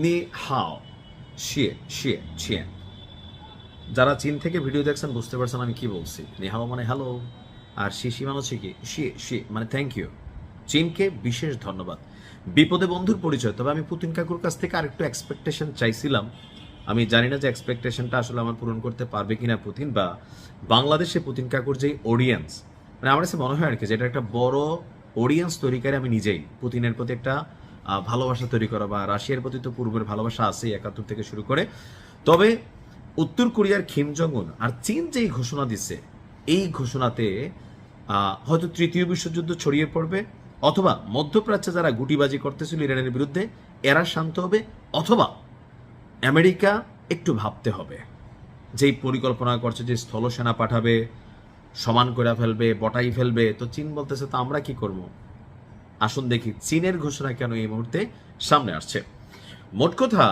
নি হাও শিয়ে শিয়ে শিয়ে। যারা চীন থেকে ভিডিও দেখছেন বুঝতে পারছেন আমি কি বলছি। নি হাও মানে হ্যালো, আর শিশি মানে হচ্ছে কি শিয়ে শিয়ে মানে থ্যাংক ইউ। চীনকে বিশেষ ধন্যবাদ। বিপদে বন্ধুর পরিচয়। তবে আমি পুতিন কাকুর কাছ থেকে আরেকটু এক্সপেকটেশন চাইছিলাম। আমি জানি না যে এক্সপেকটেশনটা আসলে আমার পূরণ করতে পারবে কিনা পুতিন, বা বাংলাদেশে পুতিন কাকুর যে অডিয়েন্স, মানে আমার কাছে মনে হয় আর কি যে এটা একটা বড় অডিয়েন্স তৈরি করে আমি নিজেই পুতিনের প্রতি একটা ভালোবাসা তৈরি করা, বা রাশিয়ার প্রতি তো পূর্বের ভালোবাসা আছেই 71 থেকে শুরু করে। তবে উত্তর কোরিয়ার কিম জং উন আর চীন যেই ঘোষণা দিচ্ছে, এই ঘোষণাতে হয়তো তৃতীয় বিশ্বযুদ্ধ ছড়িয়ে পড়বে, অথবা মধ্যপ্রাচ্যে যারা গুটিবাজি করতেছিল ইরানের বিরুদ্ধে এরা শান্ত হবে, অথবা আমেরিকা একটু ভাবতে হবে। যেই পরিকল্পনা করছে যে স্থলসেনা পাঠাবে, সমান করে ফেলবে, বটাই ফেলবে, তো চীন বলতেছে তো আমরা কি করব। আসুন দেখি চীনের ঘোষণা কেন এই মুহূর্তে সামনে আসছে। মোট কথা,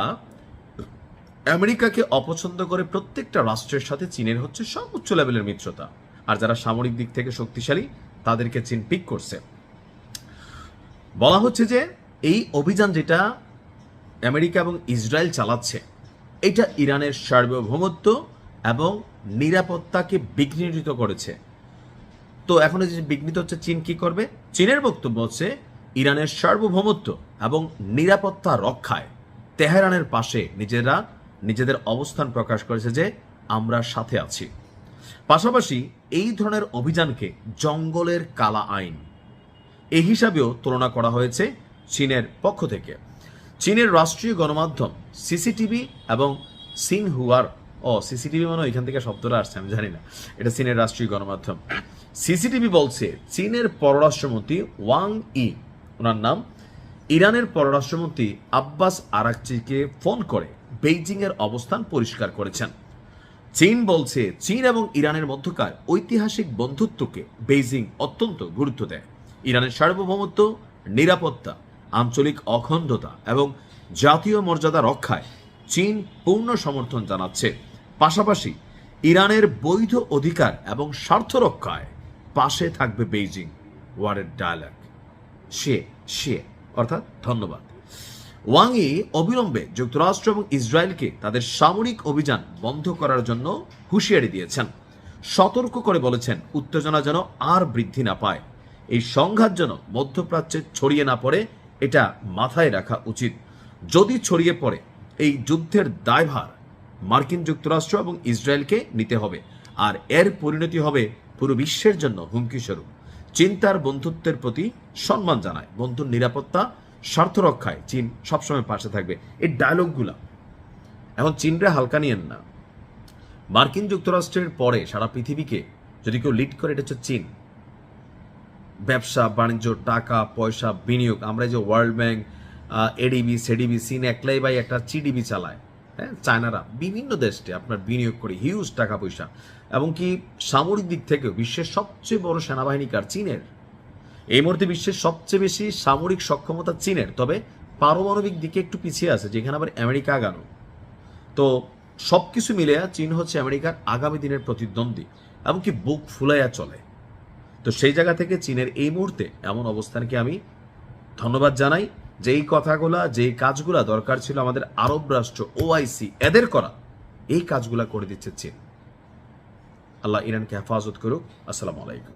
আমেরিকাকে অপছন্দ করে প্রত্যেকটা রাষ্ট্রের সাথে চীনের হচ্ছে সর্বোচ্চ লেভেলের মিত্রতা, আর যারা সামরিক দিক থেকে শক্তিশালী তাদেরকে চীন পিক করছে। বলা হচ্ছে যে এই অভিযান যেটা আমেরিকা এবং ইসরায়েল চালাচ্ছে, এটা ইরানের সার্বভৌমত্ব এবং নিরাপত্তাকে বিঘ্নিত করেছে। তো এখন যে বিঘ্নিত হচ্ছে, চীন কি করবে? চীনের বক্তব্য হচ্ছে ইরানের সার্বভৌমত্ব এবং নিরাপত্তা রক্ষায় তেহরানের পাশে নিজেদের অবস্থান প্রকাশ করেছে যে আমরা সাথে আছি। পাশাপাশি এই ধরনের অভিযানকে জঙ্গলের কালা আইন এই হিসাবেও তুলনা করা হয়েছে চীনের পক্ষ থেকে। চীনের রাষ্ট্রীয় গণমাধ্যম সিসিটিভি এবং সিনহুয়ার, সিসিটিভি মানে এখান থেকে শব্দটা আসছে আমি জানি না, এটা চীনের রাষ্ট্রীয় গণমাধ্যম। সিসিটিভি বলছে চীনের পররাষ্ট্রমন্ত্রী ওয়াং ই, ওনার নাম, ইরানের পররাষ্ট্রমন্ত্রী আব্বাস আরাকচিকে ফোন করে বেইজিং এর অবস্থান পরিষ্কার করেছেন। চীন বলছে চীন এবং ইরানের মধ্যকার ঐতিহাসিক বন্ধুত্বকে বেইজিং অত্যন্ত গুরুত্ব দেয়। ইরানের সার্বভৌমত্ব, নিরাপত্তা, আঞ্চলিক অখণ্ডতা এবং জাতীয় মর্যাদা রক্ষায় চীন পূর্ণ সমর্থন জানাচ্ছে। পাশাপাশি ইরানের বৈধ অধিকার এবং স্বার্থ রক্ষায় পাশে থাকবে বেইজিং। ওয়ারের ডায়ালগ সে অর্থাৎ ধন্যবাদ। ওয়াং ই অবিলম্বে যুক্তরাষ্ট্র এবং ইসরায়েলকে তাদের সামরিক অভিযান বন্ধ করার জন্য হুঁশিয়ারি দিয়েছেন। সতর্ক করে বলেছেন উত্তেজনা যেন আর বৃদ্ধি না পায়, এই সংঘাত যেন মধ্যপ্রাচ্যে ছড়িয়ে না পড়ে, এটা মাথায় রাখা উচিত। যদি ছড়িয়ে পড়ে, এই যুদ্ধের দায়ভার মার্কিন যুক্তরাষ্ট্র এবং ইসরায়েলকে নিতে হবে, আর এর পরিণতি হবে পুরো বিশ্বের জন্য হুমকি স্বরূপ। চীন তার বন্ধুত্বের প্রতি সম্মান জানায়, বন্ধুর নিরাপত্তা স্বার্থ রক্ষায় চীন সবসময় পাশে থাকবে। এই ডায়লগগুলা এখন চীনরা হালকা নিয়েন না। মার্কিন যুক্তরাষ্ট্রের পরে সারা পৃথিবীকে যদি কেউ লিড করে, এটা হচ্ছে চীন। ব্যবসা বাণিজ্য, টাকা পয়সা, বিনিয়োগ, আমরা যে ওয়ার্ল্ড ব্যাংক, এডিবি সেডিবি, চীন একলাই বাই একটা চিডিবি চালায়। হ্যাঁ, চায়নারা বিভিন্ন দেশে আপনার বিনিয়োগ করে হিউজ টাকা পয়সা, এবং কি সামরিক দিক থেকেও বিশ্বের সবচেয়ে বড় সেনাবাহিনী কার? চীনের। এই মুহূর্তে বিশ্বের সবচেয়ে বেশি সামরিক সক্ষমতা চীনের, তবে পারমাণবিক দিকে একটু পিছিয়ে আছে, যেখানে আবার আমেরিকা আগানো। তো সবকিছু মিলে চীন হচ্ছে আমেরিকার আগামী দিনের প্রতিদ্বন্দ্বী, এমনকি বুক ফুলাইয়া চলে। তো সেই জায়গা থেকে চীনের এই মুহূর্তে এমন অবস্থানকে আমি ধন্যবাদ জানাই, যে এই কথাগুলা, যে কাজগুলা দরকার ছিল আমাদের আরব রাষ্ট্র ওআইসি এদের করা, এই কাজগুলা করে দিচ্ছে চীন। আল্লাহ ইরানকে হেফাজত করুক। আসসালামু আলাইকুম।